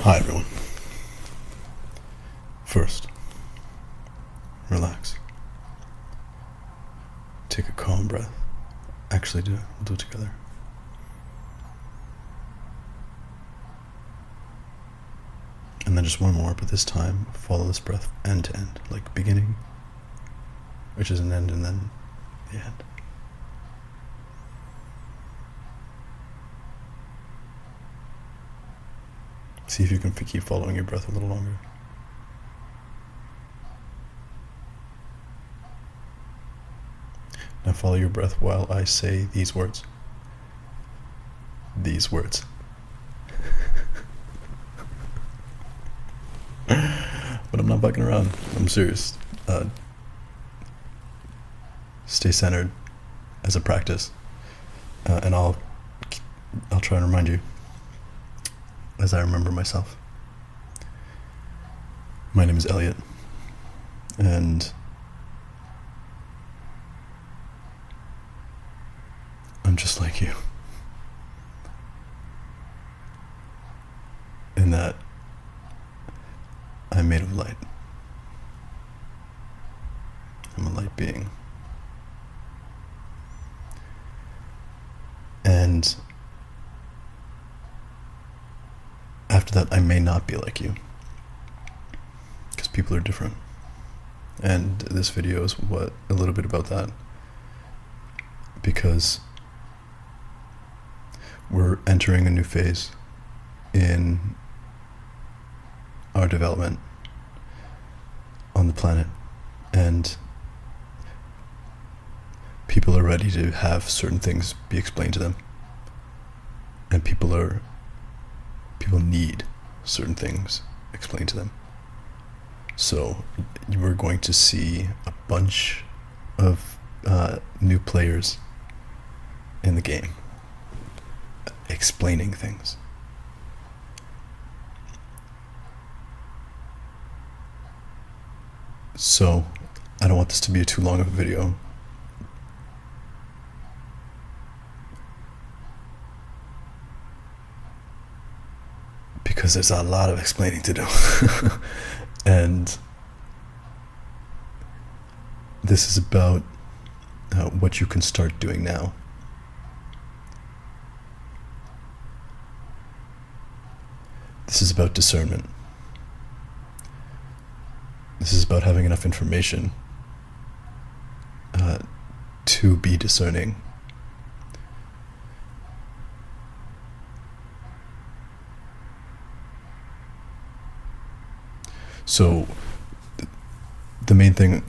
Hi everyone. First, relax. Take a calm breath. Actually do it. We'll do it together. And then just one more, but this time follow this breath end to end, like beginning, which is an end, and then the end. See if you can keep following your breath a little longer. Now follow your breath while I say these words. These words. But I'm not fucking around. I'm serious. Stay centered as a practice, and I'll try and remind you as I remember myself. My name is Elliot, and I'm just like you, in that I'm made of light. I'm a light being. And after that, I may not be like you, because people are different. And this video is a little bit about that, because we're entering a new phase in our development on the planet, and people are ready to have certain things be explained to them, and people need certain things explained to them. So we're going to see a bunch of new players in the game explaining things. So I don't want this to be too long of a video. Because there's a lot of explaining to do. And this is about what you can start doing now. This is about discernment. This is about having enough information to be discerning. So the main thing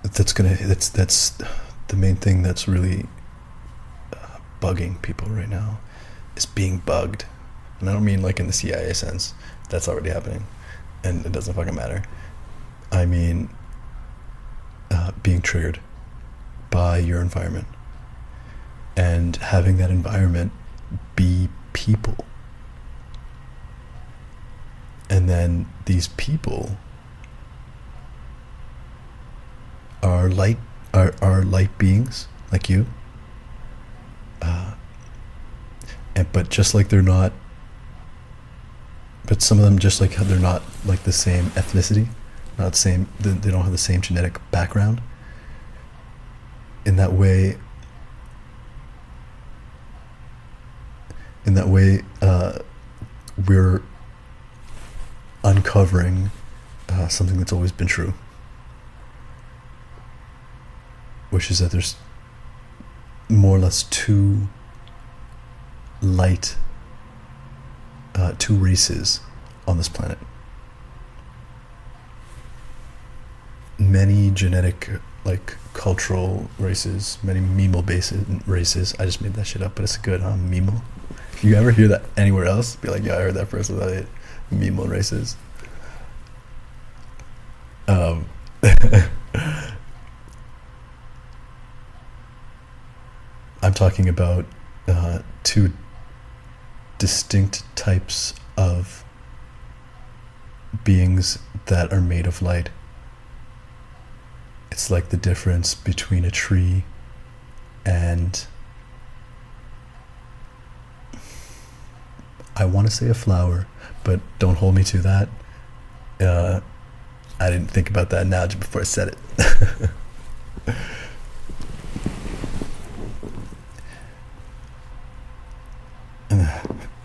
that's the main thing that's really bugging people right now is being bugged. And I don't mean like in the CIA sense. That's already happening, and it doesn't fucking matter. I mean being triggered by your environment, and having that environment be people. And then these people are light beings like you, but just like they're not. But some of them, just like how they're not like the same ethnicity, not the same. They don't have the same genetic background. In that way, we're uncovering something that's always been true, which is that there's more or less two races on this planet. Many genetic, like cultural races, many memal races. I just made that shit up, but it's good, huh? Memal. If you ever hear that anywhere else, be like, yeah, I heard that first without it. Memal races. I'm talking about two distinct types of beings that are made of light. It's like the difference between a tree and I want to say a flower, but don't hold me to that. Uh, I didn't think about that analogy before I said it.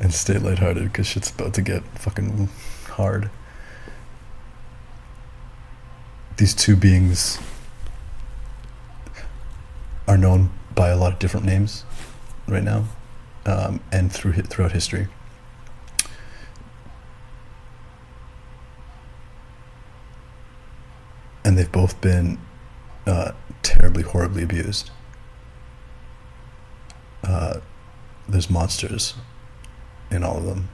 And stay lighthearted because shit's about to get fucking hard. These two beings are known by a lot of different names right now, and throughout history. And they've both been terribly, horribly abused. There's monsters in all of them.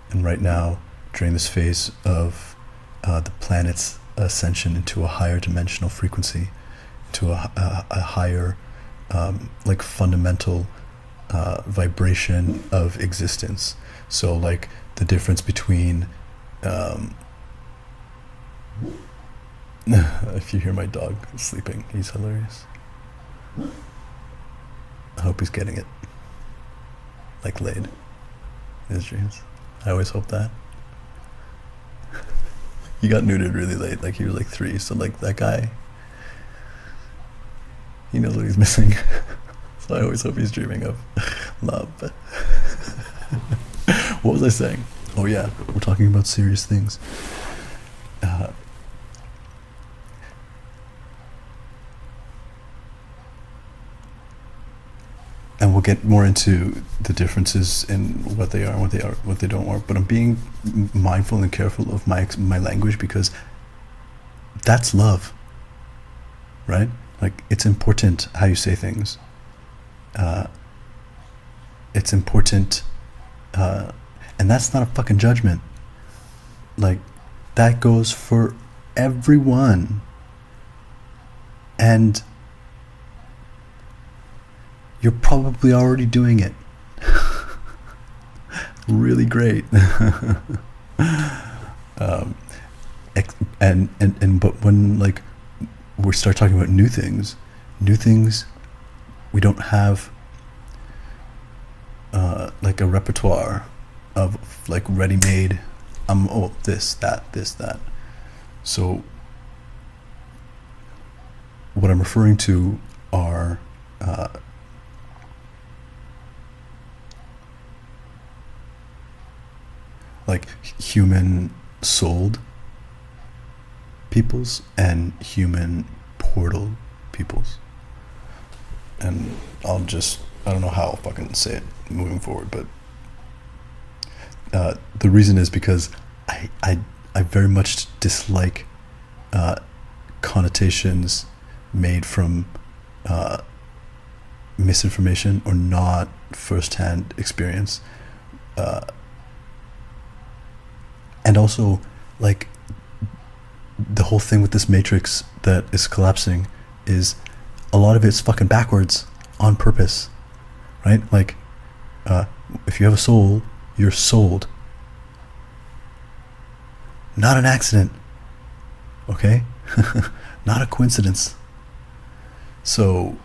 And right now, during this phase of the planet's ascension into a higher dimensional frequency, to a higher, like fundamental vibration of existence. So like the difference between, if you hear my dog sleeping, he's hilarious. I hope he's getting it, like laid in his dreams. I always hope that. He got neutered really late, like he was like 3, so like that guy, he knows what he's missing. So I always hope he's dreaming of love. What was I saying? Oh yeah, we're talking about serious things. And we'll get more into the differences in what they are and what they don't work. But I'm being mindful and careful of my language because that's love, right? Like it's important how you say things. It's important, and that's not a fucking judgment. Like that goes for everyone, and you're probably already doing it. Really great. But when like we start talking about new things, we don't have like a repertoire of like ready-made. This, that. So what I'm referring to are like human souled peoples and human portal peoples. And I don't know how I'll fucking say it moving forward, but the reason is because I very much dislike connotations made from misinformation or not first-hand experience. And also, like, the whole thing with this matrix that is collapsing is a lot of it's fucking backwards on purpose, right? Like, if you have a soul, you're sold. Not an accident, okay? Not a coincidence. So,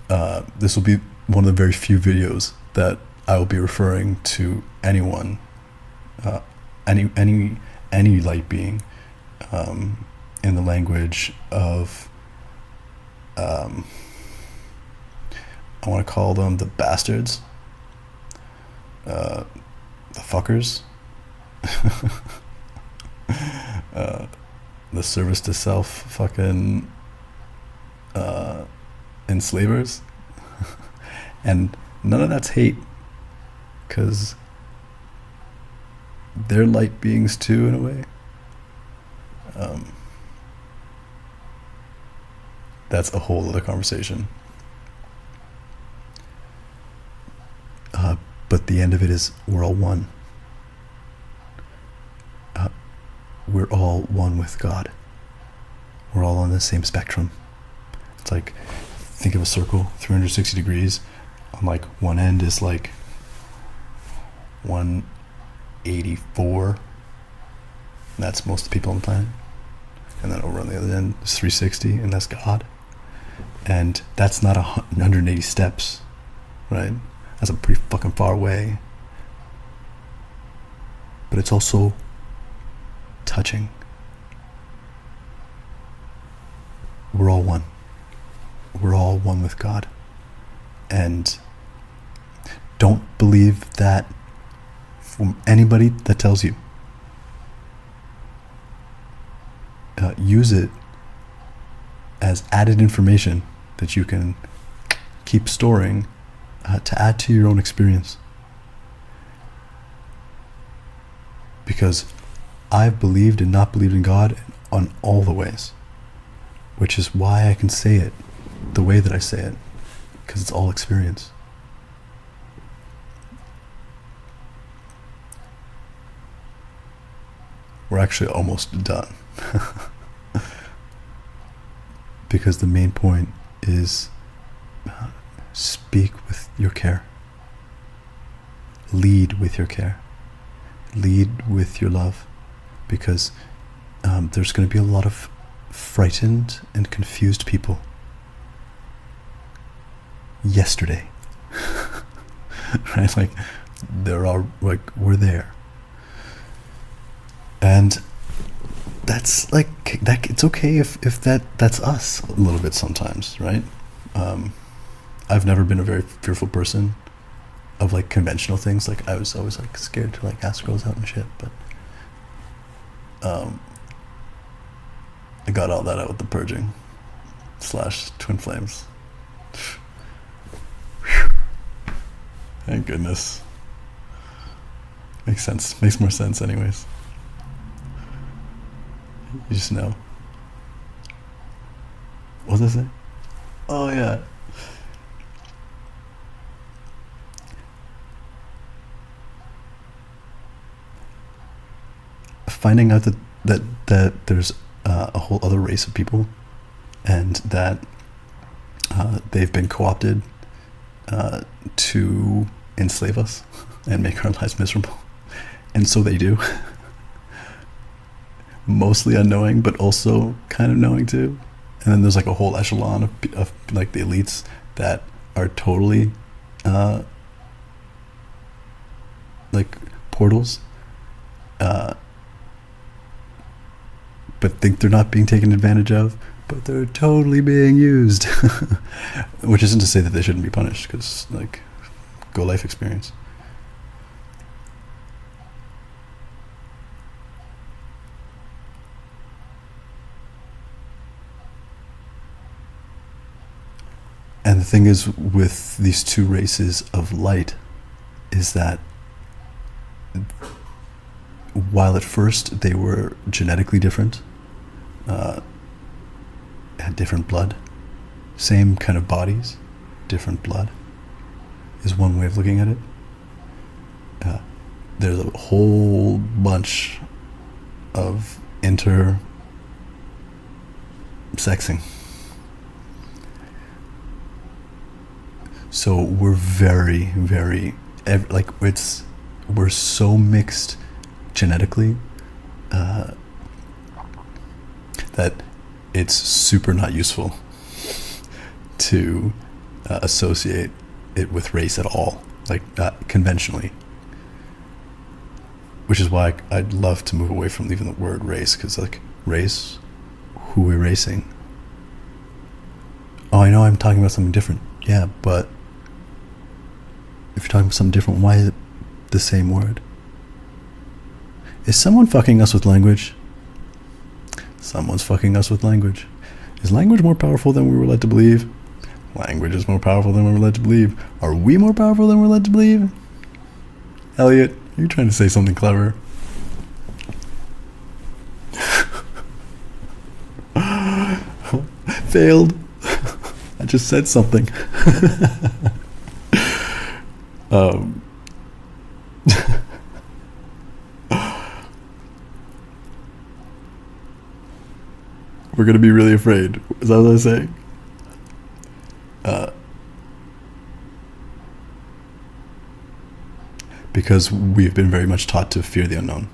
this will be one of the very few videos that I will be referring to anyone, any light being, in the language of, I want to call them the bastards, the fuckers, the service to self fucking enslavers. And none of that's hate, because they're light beings too, in a way. That's a whole other conversation. But the end of it is we're all one. We're all one with God. We're all on the same spectrum. It's like, think of a circle, 360 degrees. On like one end is like one 84. That's most of the people on the planet. And then over on the other end is 360, and that's God. And that's not 180 steps, right? That's a pretty fucking far away. But it's also touching. We're all one. We're all one with God. And don't believe that from anybody that tells you. Use it as added information that you can keep storing to add to your own experience. Because I've believed and not believed in God on all the ways, which is why I can say it the way that I say it, because it's all experience. We're actually almost done. Because the main point is speak with your care. Lead with your care. Lead with your love. Because there's going to be a lot of frightened and confused people. Yesterday. Right? Like, we're there. And that's like that. It's okay if that's us a little bit sometimes, right? I've never been a very fearful person of like conventional things. Like I was always like scared to like ask girls out and shit, but I got all that out with the purging / twin flames. Thank goodness. Makes sense. Makes more sense anyways. You just know. What was I saying? Oh yeah. Finding out that there's a whole other race of people, and that they've been co-opted to enslave us and make our lives miserable, and so they do. Mostly unknowing, but also kind of knowing too. And then there's like a whole echelon of like the elites that are totally like portals, but think they're not being taken advantage of, but they're totally being used. Which isn't to say that they shouldn't be punished, because like, go life experience. And the thing is with these two races of light is that while at first they were genetically different, had different blood, same kind of bodies, different blood, is one way of looking at it. There's a whole bunch of intersexing. So we're very, very, we're so mixed genetically that it's super not useful to associate it with race at all, like conventionally. Which is why I'd love to move away from even the word race, because like, race, who are we racing? Oh, I know I'm talking about something different. Yeah, but if you're talking about something different, why is it the same word? Is someone fucking us with language? Someone's fucking us with language. Is language more powerful than we were led to believe? Language is more powerful than we were led to believe. Are we more powerful than we're led to believe? Elliot, are you trying to say something clever? Failed. I just said something. We're going to be really afraid. Is that what I was saying? because we've been very much taught to fear the unknown.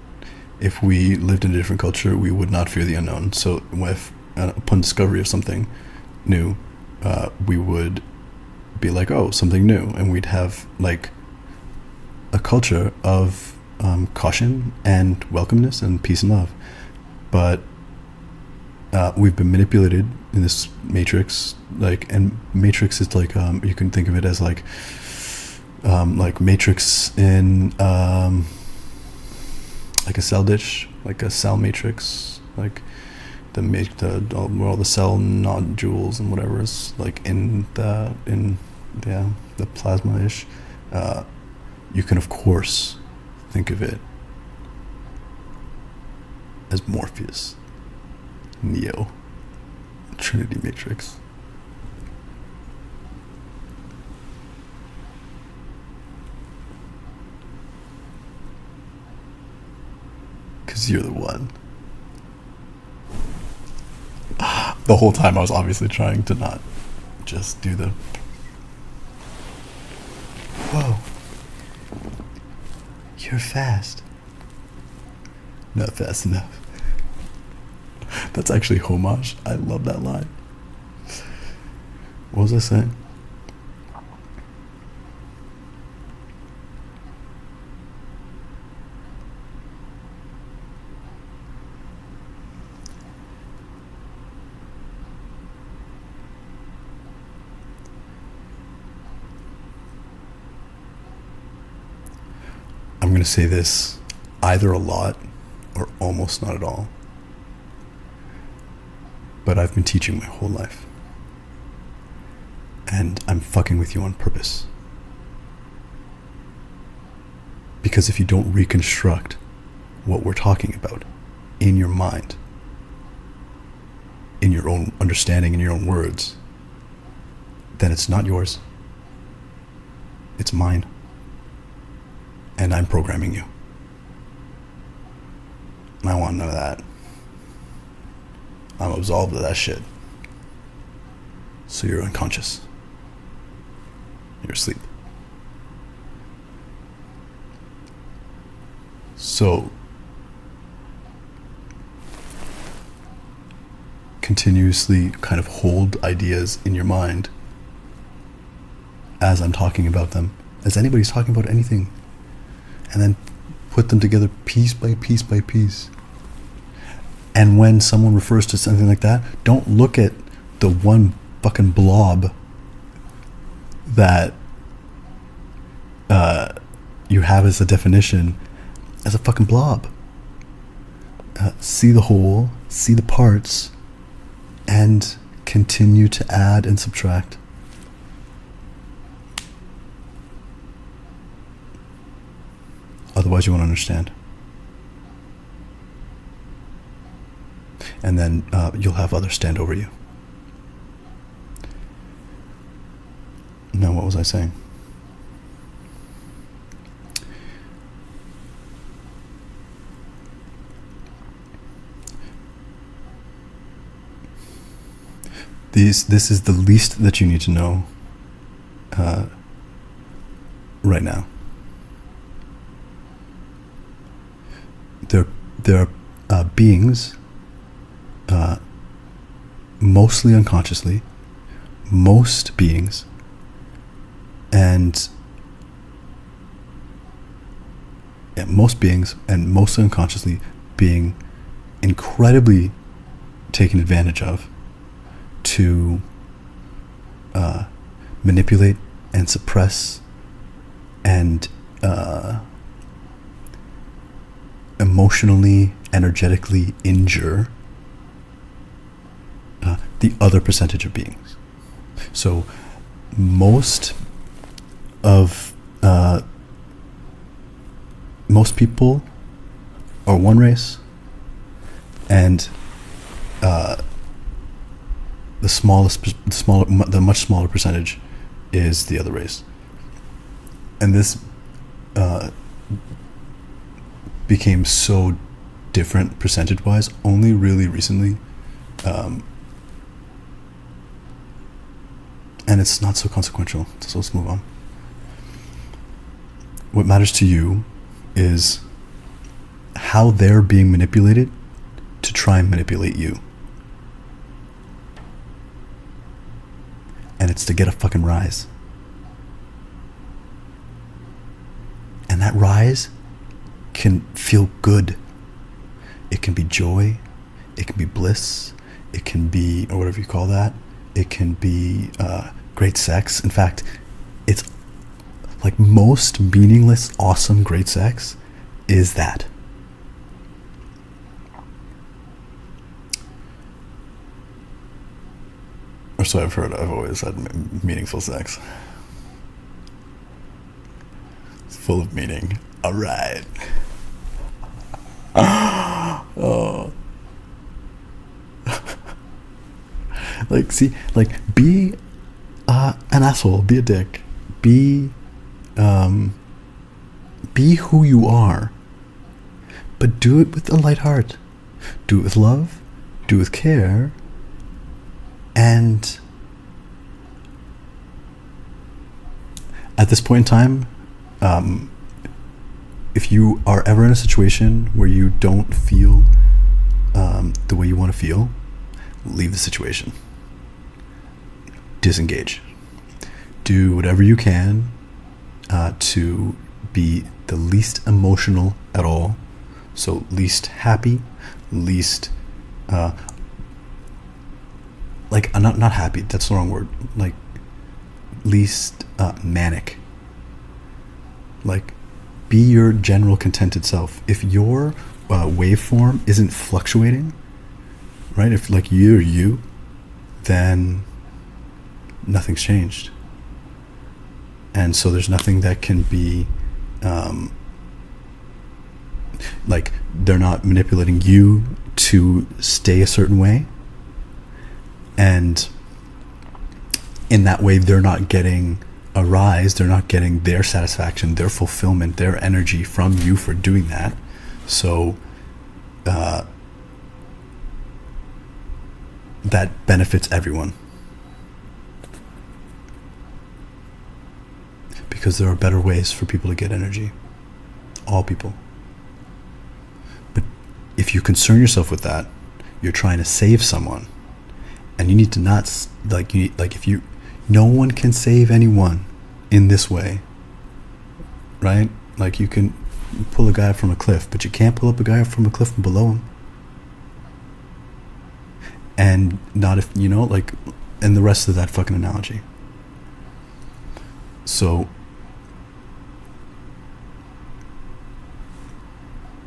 If we lived in a different culture, we would not fear the unknown. So if upon discovery of something new, we would be like, oh, something new, and we'd have like a culture of caution and welcomeness and peace and love. But we've been manipulated in this matrix, like, and matrix is like, you can think of it as like matrix in like a cell dish, like a cell matrix, like where all the cell nodules and whatever is like in the plasma ish. You can of course think of it as Morpheus, Neo, Trinity Matrix. Because you're the one. The whole time I was obviously trying to not just do the... Whoa. You're fast. Not fast enough. That's actually homage. I love that line. What was I saying? I'm going to say this either a lot or almost not at all. But I've been teaching my whole life. And I'm fucking with you on purpose. Because if you don't reconstruct what we're talking about in your mind, in your own understanding, in your own words, then it's not yours. It's mine. And I'm programming you. And I want none of that. I'm absolved of that shit. So you're unconscious. You're asleep. So continuously kind of hold ideas in your mind as I'm talking about them, as anybody's talking about anything, and then put them together piece by piece by piece. And when someone refers to something like that, don't look at the one fucking blob that you have as a definition as a fucking blob. See the whole, see the parts, and continue to add and subtract. Otherwise you won't understand. And then you'll have others stand over you. Now, what was I saying? This is the least that you need to know right now. There are beings, mostly unconsciously, most beings, and most beings and mostly unconsciously being incredibly taken advantage of to manipulate and suppress and emotionally, energetically injure the other percentage of beings. So most people are one race, and the much smaller percentage is the other race. And this became so different percentage-wise only really recently, and it's not so consequential, so let's move on. What matters to you is how they're being manipulated to try and manipulate you. And it's to get a fucking rise. And that rise can feel good. It can be joy. It can be bliss. It can be, or whatever you call that. It can be great sex. In fact, it's like most meaningless, awesome, great sex is that. Or so I've heard. I've always had meaningful sex. It's full of meaning. All right. Oh. Like, see, like, be an asshole. Be a dick. Be who you are. But do it with a light heart. Do it with love. Do it with care. And at this point in time, if you are ever in a situation where you don't feel the way you want to feel, leave the situation. Disengage. Do whatever you can to be the least emotional at all. So least happy, least like not happy. That's the wrong word. Like least manic. Like be your general contented self. If your waveform isn't fluctuating, right? If like you're you, then nothing's changed. And so there's nothing that can be like they're not manipulating you to stay a certain way, and in that way they're not getting a rise, they're not getting their satisfaction, their fulfillment, their energy from you for doing that. So that benefits everyone, because there are better ways for people to get energy. All people. But if you concern yourself with that, you're trying to save someone, and you need to not if you, no one can save anyone in this way, right? Like you can pull a guy from a cliff, but you can't pull up a guy from a cliff from below him. And not if, you know, like, and the rest of that fucking analogy. So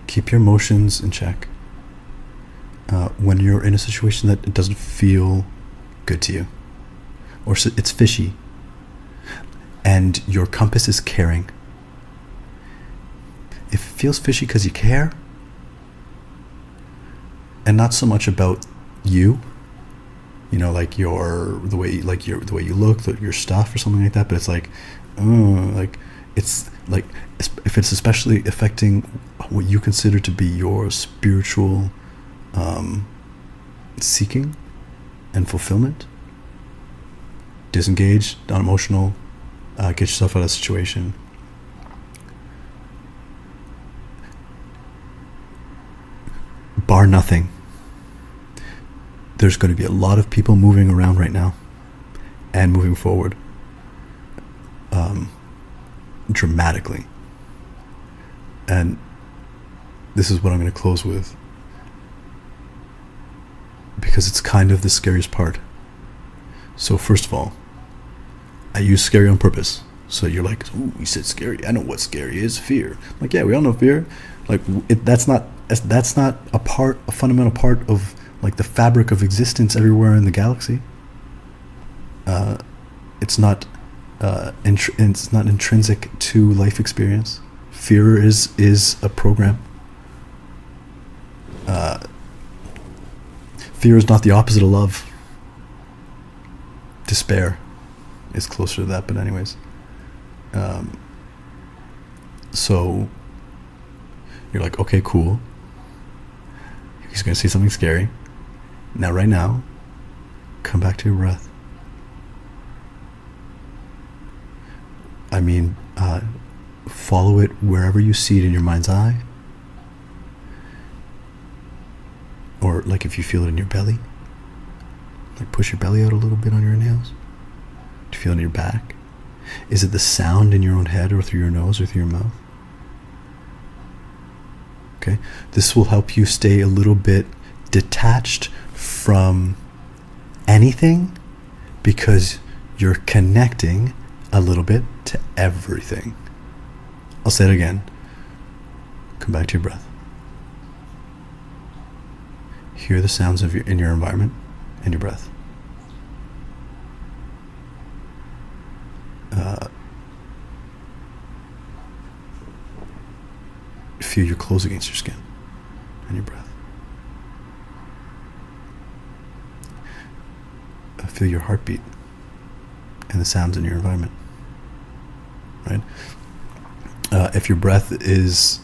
keep your emotions in check when you're in a situation that it doesn't feel good to you, or it's fishy, and your compass is caring. If it feels fishy because you care, and not so much about you, you know, like the way you look, your stuff, or something like that, but it's like, it's like, if it's especially affecting what you consider to be your spiritual seeking and fulfillment, disengage, not emotional, get yourself out of the situation. Bar nothing, there's going to be a lot of people moving around right now and moving forward dramatically. And this is what I'm going to close with, because it's kind of the scariest part. So first of all, I use scary on purpose. So you're like, ooh, you said scary. I know what scary is. Fear. I'm like, yeah, we all know fear. Like that's not a fundamental part of like the fabric of existence everywhere in the galaxy. It's not it's not intrinsic to life experience. Fear is a program. Fear is not the opposite of love. Despair is closer to that, but anyways. So you're like, okay, cool. He's going to say something scary. Now, right now, come back to your breath. I mean, follow it wherever you see it in your mind's eye, or like if you feel it in your belly, like push your belly out a little bit on your inhales. Do you feel it in your back? Is it the sound in your own head or through your nose or through your mouth? Okay, this will help you stay a little bit detached from anything because you're connecting a little bit to everything. I'll say it again. Come back to your breath. Hear the sounds of in your environment and your breath. Feel your clothes against your skin and your breath. Feel your heartbeat and the sounds in your environment. Right? If your breath is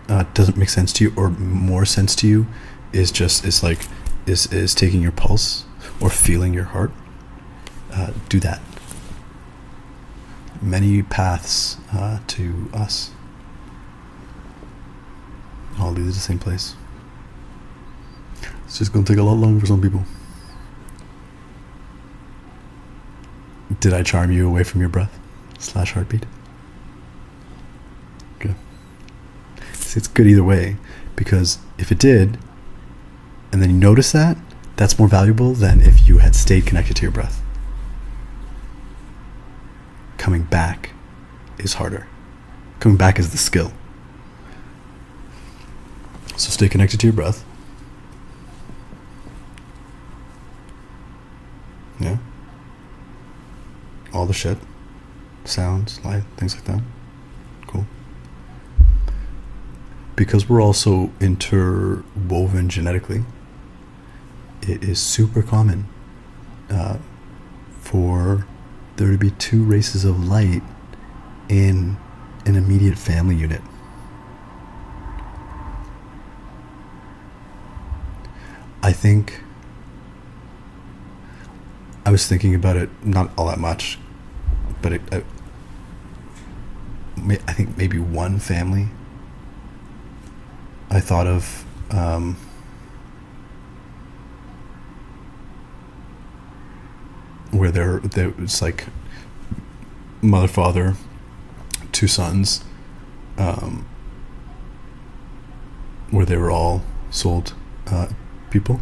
doesn't make sense to you, or more sense to you is taking your pulse or feeling your heart, do that. Many paths to us all lead to the same place. It's just going to take a lot longer for some people. Did I charm you away from your breath / heartbeat? Good. See, it's good either way, because if it did, and then you notice that, that's more valuable than if you had stayed connected to your breath. Coming back is harder. Coming back is the skill. So stay connected to your breath. Yeah. All the shit. Sounds, light, things like that. Cool. Because we're also interwoven genetically, it is super common for there to be 2 races of light in an immediate family unit. I think I was thinking about it not all that much, but I think maybe one family I thought of where there was like mother, father, 2 sons, where they were all sold people.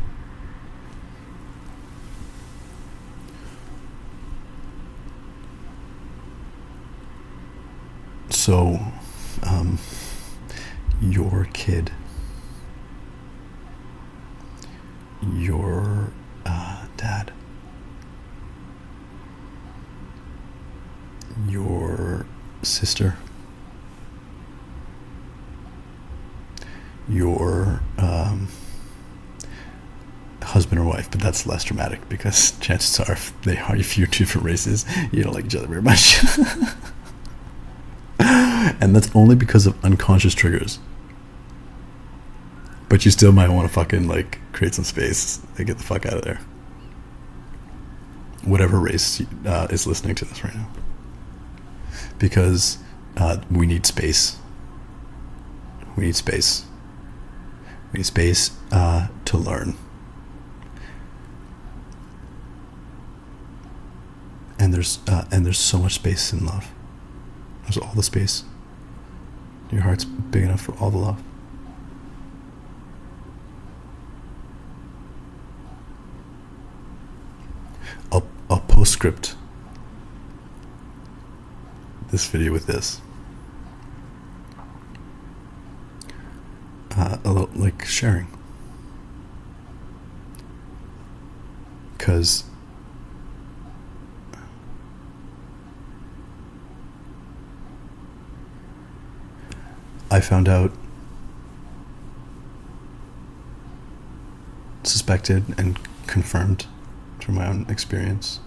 So, your kid, your dad, your sister, your husband or wife, but that's less dramatic because chances are if you're 2 different races, you don't like each other very much. And that's only because of unconscious triggers. But you still might want to fucking like create some space and get the fuck out of there. Whatever race is listening to this right now. Because we need space. We need space. We need space to learn. And there's so much space in love. There's all the space. Your heart's big enough for all the love. I'll postscript this video with this. A little like sharing. Because I found out, suspected and confirmed through my own experience,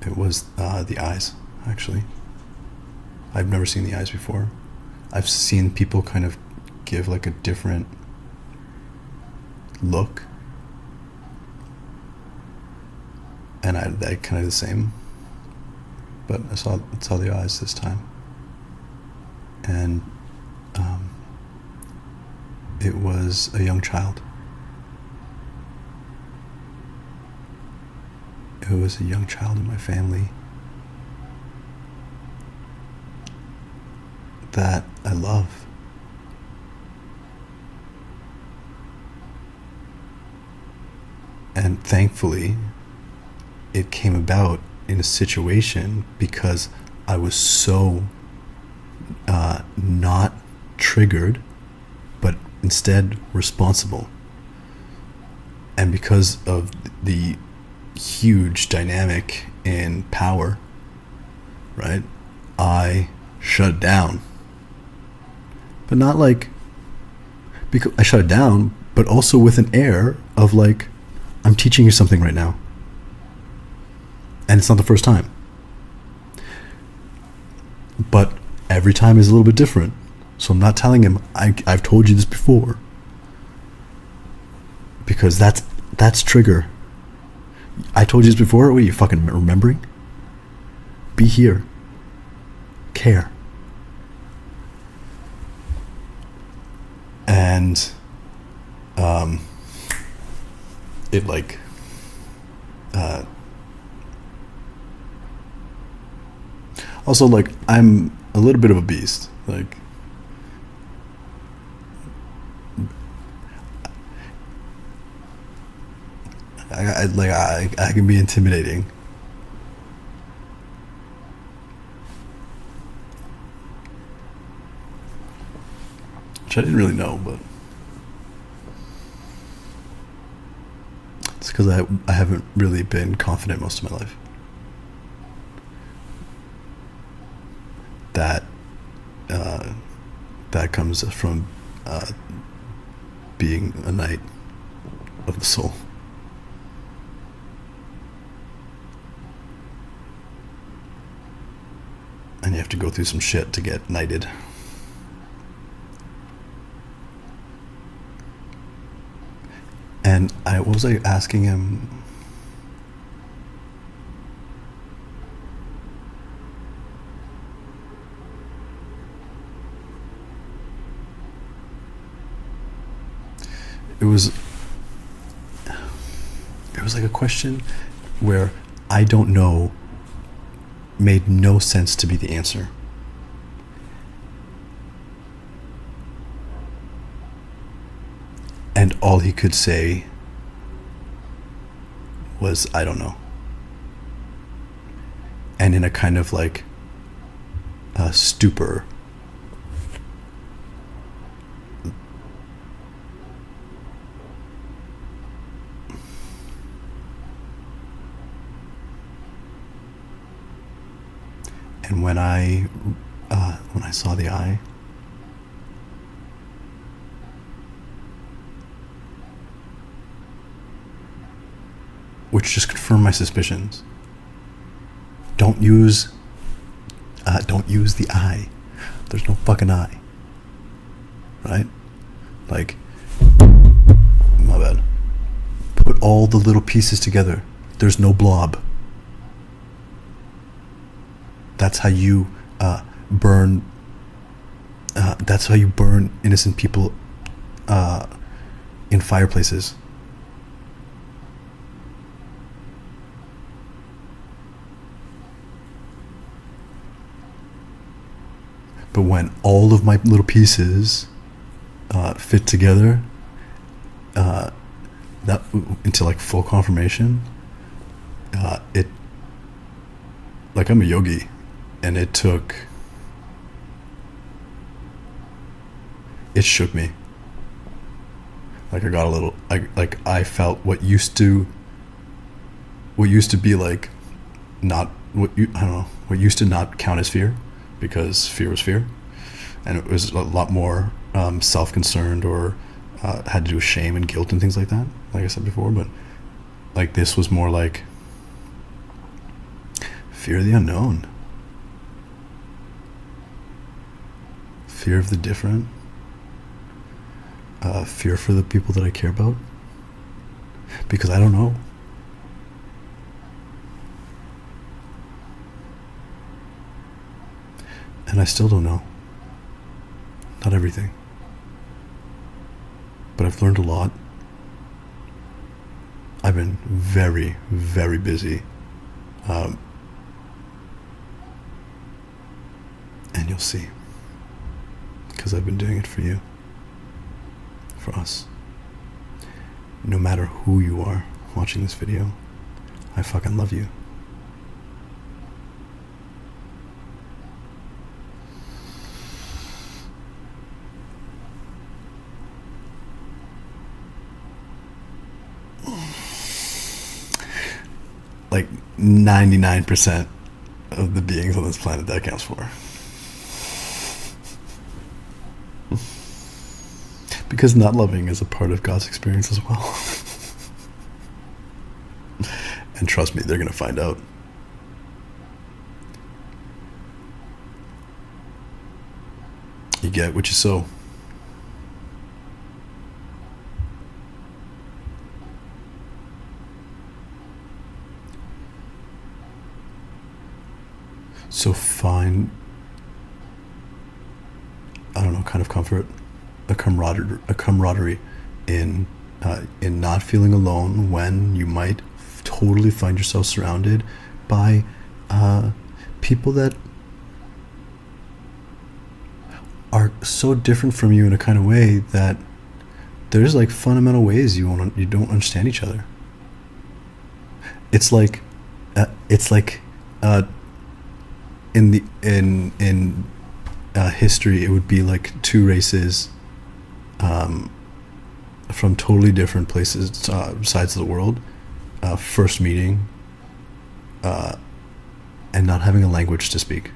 it was the eyes, actually. I've never seen the eyes before. I've seen people kind of give like a different look, and I kind of the same, but I saw the eyes this time. and it was a young child. It was a young child in my family that I love. And thankfully, it came about in a situation because I was so not triggered, but instead responsible. And because of the huge dynamic in power, right, I shut down. But not like, because I shut it down, but also with an air of like, I'm teaching you something right now. And it's not the first time. But every time is a little bit different. So I'm not telling him, I've told you this before. Because that's trigger. I told you this before? What are you fucking remembering? Be here. Care. And it like also like I'm a little bit of a beast. Like I can be intimidating. Which I didn't really know, but it's because I haven't really been confident most of my life. That comes from being a knight of the soul. And you have to go through some shit to get knighted. And what was I asking him? It was like a question where I don't know made no sense to be the answer. And all he could say was, I don't know. And in a kind of like stupor. And when I saw the eye, which just confirmed my suspicions. Don't use the eye. There's no fucking eye. Right? Like, my bad. Put all the little pieces together. There's no blob. That's how you burn. That's how you burn innocent people in fireplaces. But when all of my little pieces fit together, that into like full confirmation, it, like, I'm a yogi, and it shook me. Like I got a little, I felt what used to be like, not what used to not count as fear, because fear was fear, and it was a lot more self-concerned, or had to do with shame and guilt and things like that, like I said before. But like this was more like fear of the unknown, fear of the different, fear for the people that I care about, because I don't know. And I still don't know. Not everything. But I've learned a lot. I've been very, very busy. And you'll see. Because I've been doing it for you. For us. No matter who you are watching this video, I fucking love you. Like 99% of the beings on this planet that counts for. Because not loving is a part of God's experience as well. And trust me, they're going to find out. You get what you sow. So find, I don't know, kind of comfort, a camaraderie in not feeling alone when you might totally find yourself surrounded by people that are so different from you in a kind of way that there's like fundamental ways you don't understand each other. It's like in history, it would be like two races from totally different places, sides of the world, first meeting, and not having a language to speak.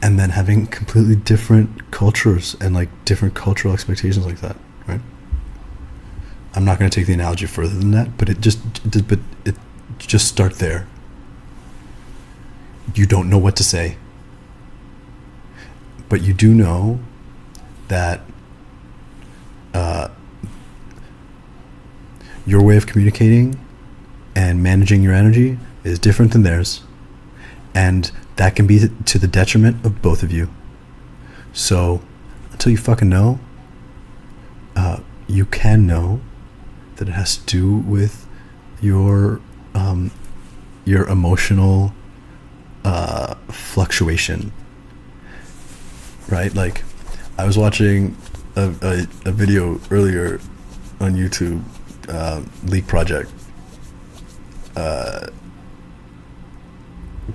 And then having completely different cultures and like different cultural expectations like that, right? I'm not going to take the analogy further than that, but it just start there. You don't know what to say, but you do know that your way of communicating and managing your energy is different than theirs, and that can be to the detriment of both of you. So until you fucking know, you can know that it has to do with your emotional fluctuation, right? Like, I was watching a video earlier on YouTube, Leak Project.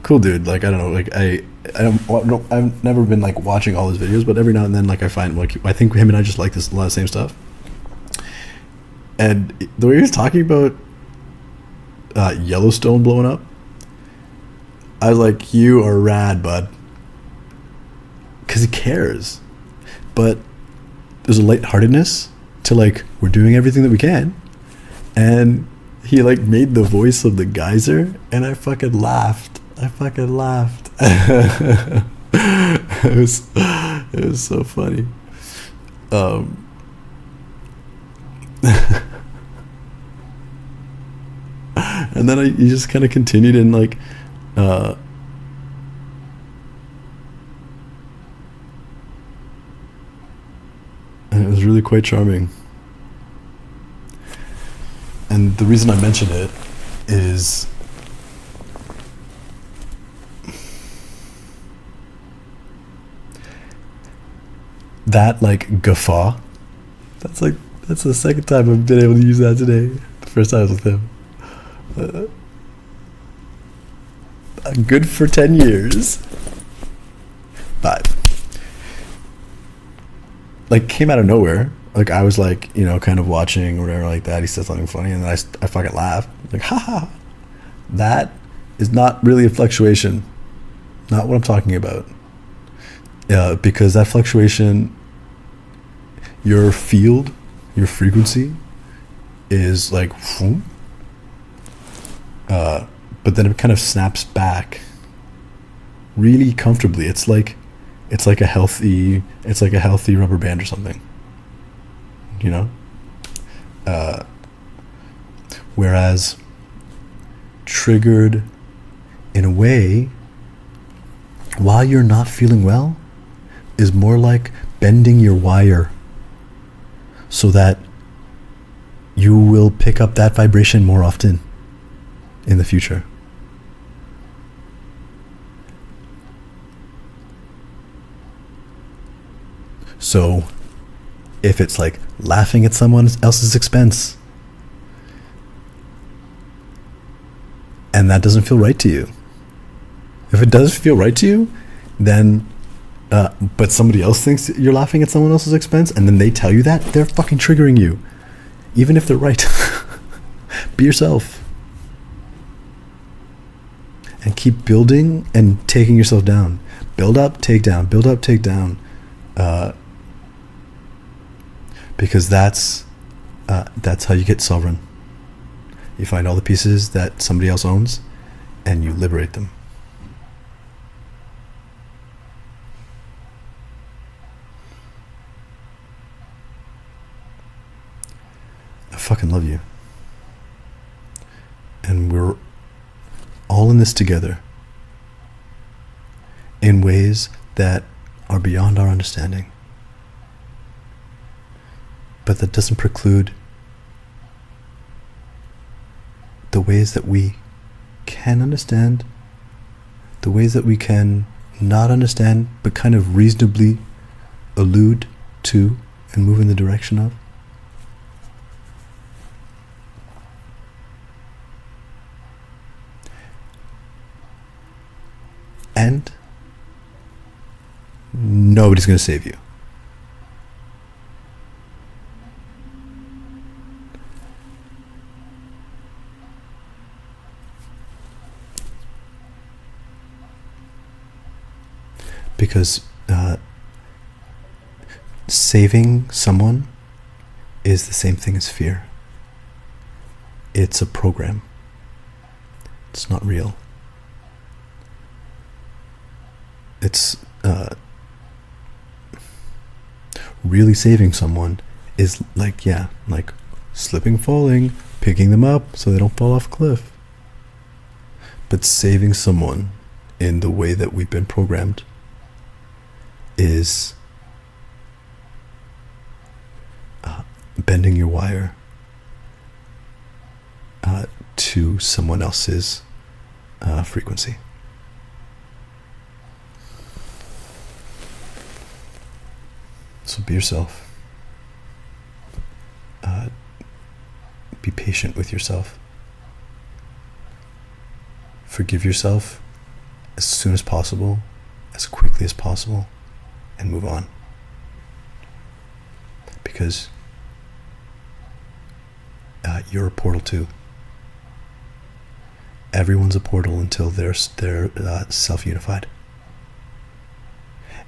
Cool dude. Like, I don't know. Like, I've never been like watching all his videos, but every now and then, like, I find like I think him and I just like this a lot of the same stuff. And the way he was talking about Yellowstone blowing up, I was like, you are rad, bud. Because he cares. But there's a lightheartedness to like, we're doing everything that we can. And he like made the voice of the geyser, and I fucking laughed. It was so funny. And then he just kind of continued and like and it was really quite charming. And the reason I mention it is that like guffaw. That's the second time I've been able to use that today. The first time I was with him. Good for 10 years. But like came out of nowhere. Like I was like, you know, kind of watching or whatever like that. He said something funny and then I fucking laughed. Like, haha. That is not really a fluctuation. Not what I'm talking about. Because that fluctuation, your field, your frequency is like, but then it kind of snaps back really comfortably. It's like a healthy rubber band or something, you know? Whereas triggered in a way, while you're not feeling well, is more like bending your wire so that you will pick up that vibration more often in the future. So if it's like laughing at someone else's expense and that doesn't feel right to you, if it does feel right to you, then but somebody else thinks you're laughing at someone else's expense, and then they tell you that, they're fucking triggering you, even if they're right. Be yourself and keep building and taking yourself down. Build up, take down, build up, take down. Because that's how you get sovereign. You find all the pieces that somebody else owns and you liberate them. I fucking love you. And we're all in this together in ways that are beyond our understanding. But that doesn't preclude the ways that we can understand, the ways that we can not understand, but kind of reasonably allude to and move in the direction of. And nobody's going to save you. Because saving someone is the same thing as fear. It's a program. It's not real. It's really saving someone is like slipping, falling, picking them up so they don't fall off a cliff. But saving someone in the way that we've been programmed is bending your wire to someone else's frequency. So be yourself. Be patient with yourself. Forgive yourself as soon as possible, as quickly as possible, and move on. Because you're a portal too. Everyone's a portal until they're self-unified.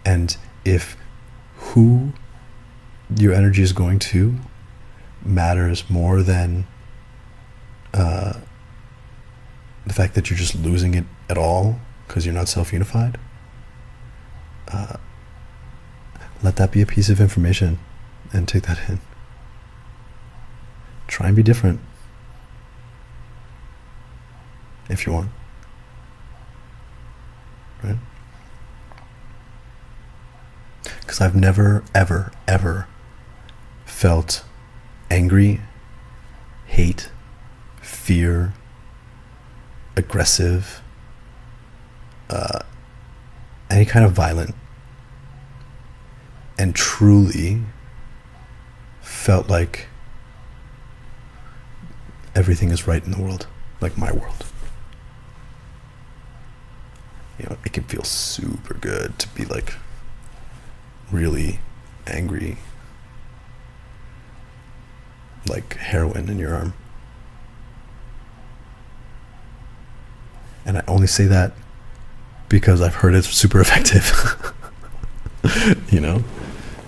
And if who your energy is going to matters more than the fact that you're just losing it at all because you're not self-unified, let that be a piece of information and take that in. Try and be different if you want, right? Because I've never, ever, ever felt angry, hate, fear, aggressive, any kind of violent, and truly felt like everything is right in the world, like my world. You know, it can feel super good to be like really angry, like heroin in your arm. And I only say that because I've heard it's super effective. You know,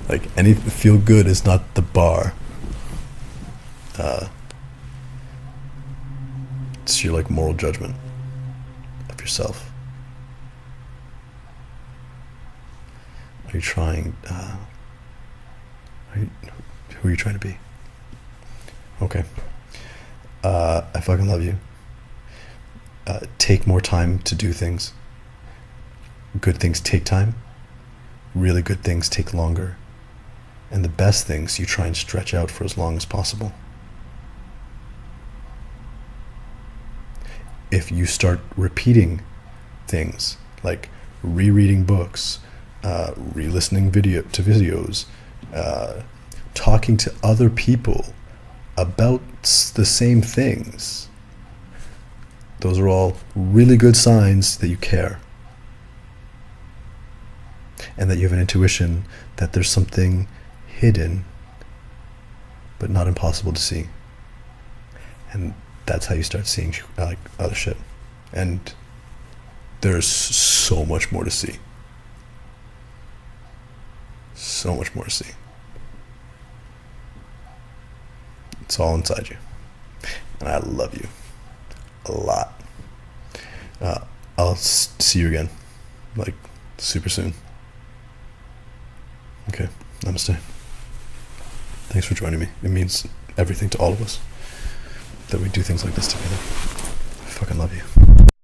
like any feel good is not the bar. It's your like moral judgment of yourself. Are you trying? Who are you trying to be? Okay. I fucking love you. take more time to do things. Good things take time. Really good things take longer. And the best things you try and stretch out for as long as possible. If you start repeating things like rereading books, re-listening videos, talking to other people about the same things, those are all really good signs that you care and that you have an intuition that there's something hidden but not impossible to see. And that's how you start seeing like other shit. And there's so much more to see. So much more to see. It's all inside you. And I love you a lot. I'll see you again, like, super soon. Okay, namaste. Thanks for joining me. It means everything to all of us that we do things like this together. I fucking love you.